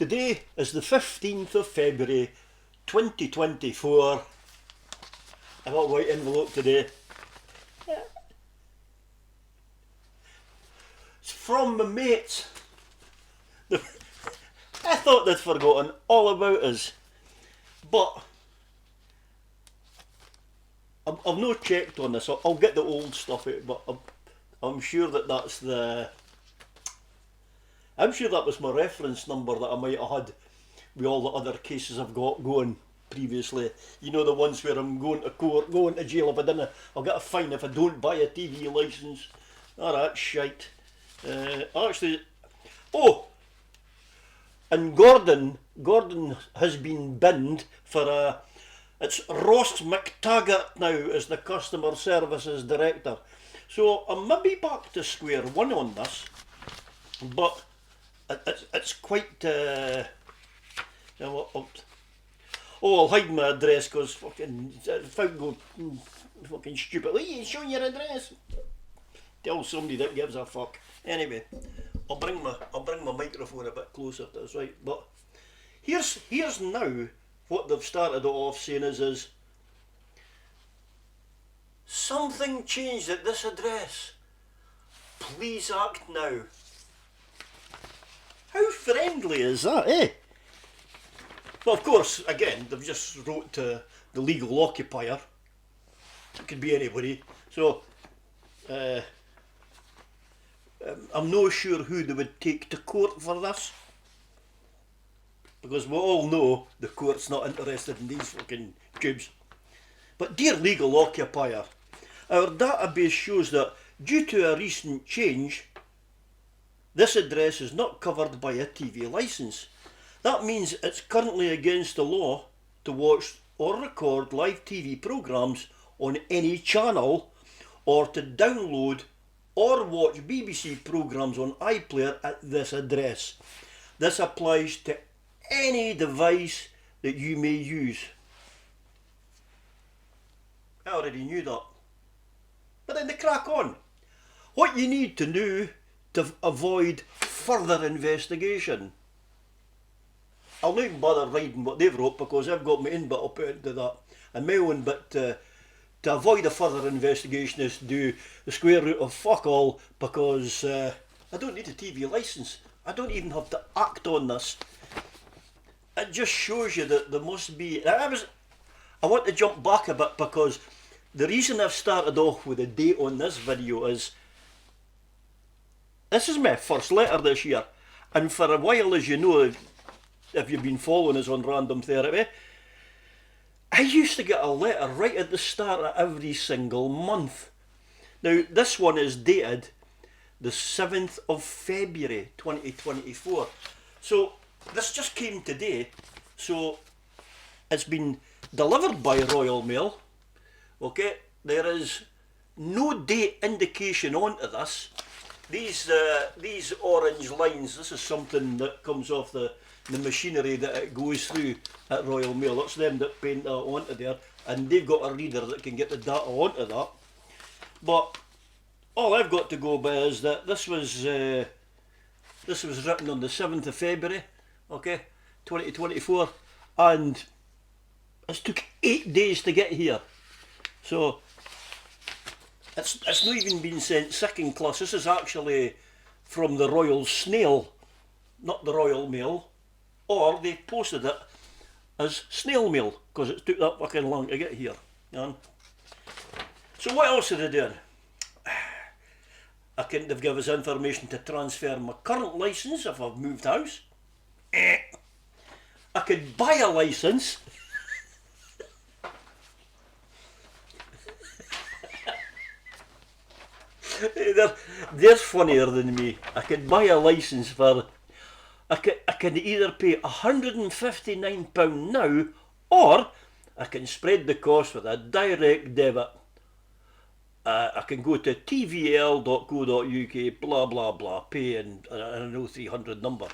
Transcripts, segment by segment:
Today is the 15th of February 2024. I got a white envelope today. It's from my mates. I thought they'd forgotten all about us, but I've no checked on this. I'll get the old stuff out, but I'm sure that's the. I'm sure that was my reference number that I might have had with all the other cases I've got going previously. You know, the ones where I'm going to court, going to jail if I didn't. I'll get a fine if I don't buy a TV licence. Oh, that's shite. Actually, and Gordon has been binned for it's Ross McTaggart now as the customer services director. So I'm maybe back to square one on this, but it's quite. I'll hide my address because fucking folk go fucking stupid. Are you showing your address? Tell somebody that gives a fuck. Anyway, I'll bring my microphone a bit closer to this, right? But here's now what they've started off saying is something changed at this address. Please act now. How friendly is that, eh? Well, of course, again, they've just wrote to the legal occupier. It could be anybody. So, I'm not sure who they would take to court for this. Because we all know the court's not interested in these fucking tubes. But dear legal occupier, our database shows that due to a recent change, this address is not covered by a TV licence. That means it's currently against the law to watch or record live TV programmes on any channel, or to download or watch BBC programmes on iPlayer at this address. This applies to any device that you may use. I already knew that. But then they crack on. What you need to know to avoid further investigation. I'll not even bother reading what they've wrote because I've got my own bit up into that. And my own bit to avoid a further investigation is to do the square root of fuck all, because I don't need a TV licence. I don't even have to act on this. It just shows you that there must be. I want to jump back a bit because the reason I've started off with a date on this video is this is my first letter this year, and for a while, as you know, if you've been following us on Random Therapy, I used to get a letter right at the start of every single month. Now, this one is dated the 7th of February 2024. So, this just came today. So, it's been delivered by Royal Mail. Okay, there is no date indication onto this. These orange lines, this is something that comes off the machinery that it goes through at Royal Mail. That's them that paint that onto there, and they've got a reader that can get the data onto that. But all I've got to go by is that this was written on the 7th of February, okay, 2024, and it took 8 days to get here. So it's not even been sent second class. This is actually from the Royal Snail, not the Royal Mail. Or they posted it as snail mail because it took that fucking long to get here. You know? So what else are they doing? I couldn't have given us information to transfer my current licence if I've moved house. I could buy a licence. They're funnier than me. I could buy a licence for. I can either pay £159 now, or I can spread the cost with a direct debit. I can go to tvl.co.uk, blah blah blah, pay an 0300 number.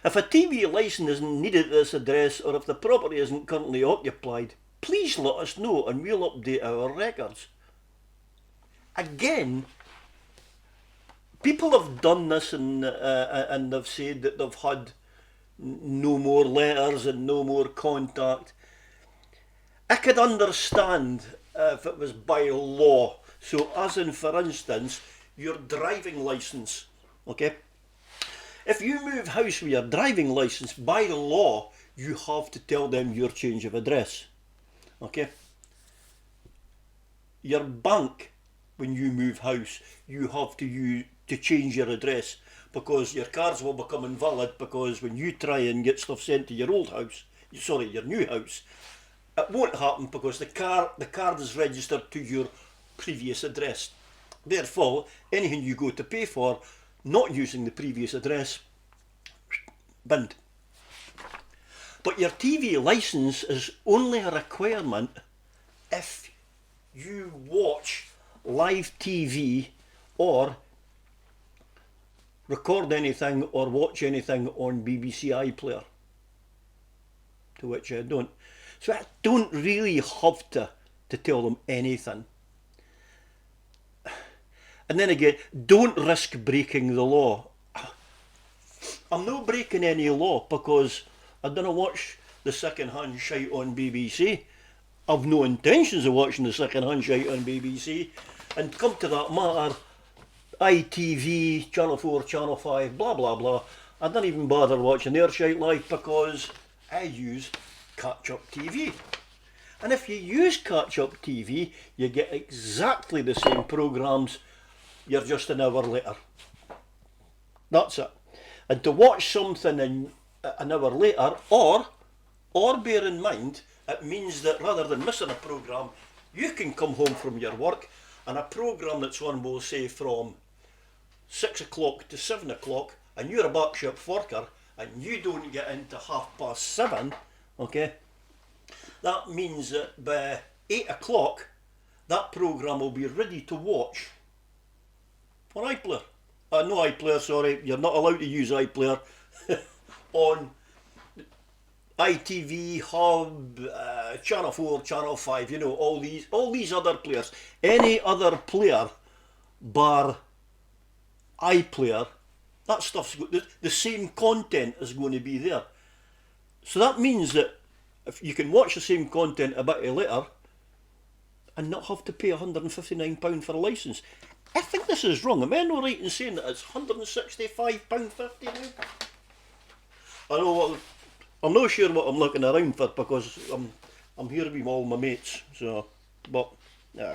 If a TV licence isn't needed at this address, or if the property isn't currently occupied, please let us know and we'll update our records. Again, people have done this and they've said that they've had no more letters and no more contact. I could understand if it was by law. So as in, for instance, your driving licence, okay? If you move house with your driving licence, by law, you have to tell them your change of address, okay? Your bank, when you move house, you have to change your address, because your cards will become invalid, because when you try and get stuff sent to your old house, sorry, your new house, it won't happen because the card is registered to your previous address. Therefore, anything you go to pay for, not using the previous address, binned. But your TV licence is only a requirement if you watch live TV or record anything or watch anything on BBC iPlayer, to which I don't. So I don't really have to tell them anything. And then again, don't risk breaking the law. I'm not breaking any law because I don't watch the second-hand shite on BBC. I've no intentions of watching the second-hand shite on BBC. And come to that matter, ITV, Channel 4, Channel 5, blah blah blah, I don't even bother watching their shite live because I use catch-up TV. And if you use catch-up TV, you get exactly the same programmes, you're just an hour later. That's it. And to watch something an hour later, or bear in mind, it means that rather than missing a programme, you can come home from your work and a programme that's on, will say, from 6 o'clock to 7 o'clock, and you're a backshop worker, and you don't get into 7:30, okay, that means that by 8 o'clock, that programme will be ready to watch on iPlayer. No iPlayer, sorry, you're not allowed to use iPlayer. On ITV, Hub, Channel 4, Channel 5, you know, all these other players. Any other player bar iPlayer, that stuff's the same content is going to be there. So that means that if you can watch the same content a bit later and not have to pay £159 for a licence. I think this is wrong. Am I not right in saying that it's £165.50 now? I know what, I'm not sure what I'm looking around for because I'm here with all my mates. So, but yeah,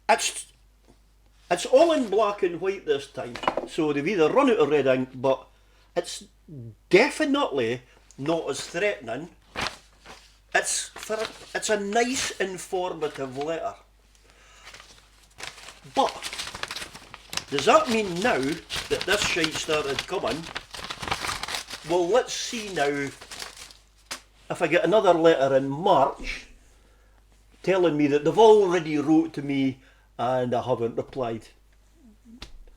it's all in black and white this time. So they've either run out of red ink, but it's definitely not as threatening. It's a nice informative letter. But does that mean now that this shite started coming? Well, let's see now if I get another letter in March telling me that they've already wrote to me and I haven't replied.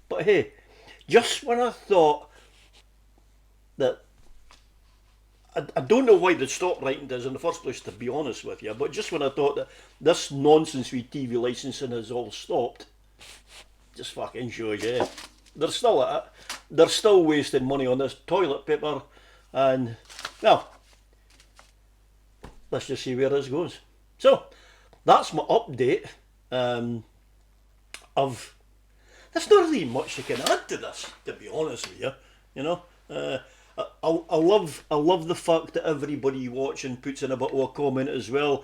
But hey, just when I thought that I don't know why they stopped writing this in the first place, to be honest with you, but just when I thought that this nonsense with TV licensing has all stopped, just fucking shows you. They're still wasting money on this toilet paper, and well, let's just see where this goes. So that's my update. Of there's not really much you can add to this, to be honest with you. You know, I love the fact that everybody watching puts in a bit of a comment as well.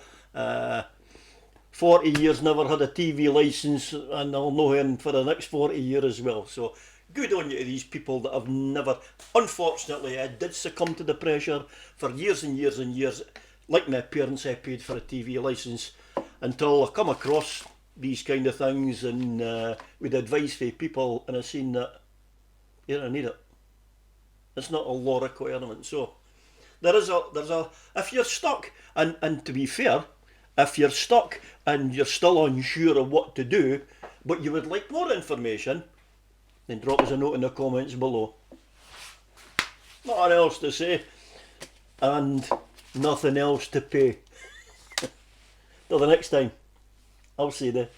40 years never had a TV licence, and I'll know him for the next 40 years as well. So good on you to these people that have never. Unfortunately, I did succumb to the pressure for years and years and years. Like my parents, I paid for a TV licence until I come across these kind of things and with advice for people, and I've seen that you don't need it. It's not a law requirement. So there's a if you're stuck, and to be fair, if you're stuck and you're still unsure of what to do, but you would like more information, then drop us a note in the comments below. Nothing else to say, and nothing else to pay. Till the next time, I'll see you there.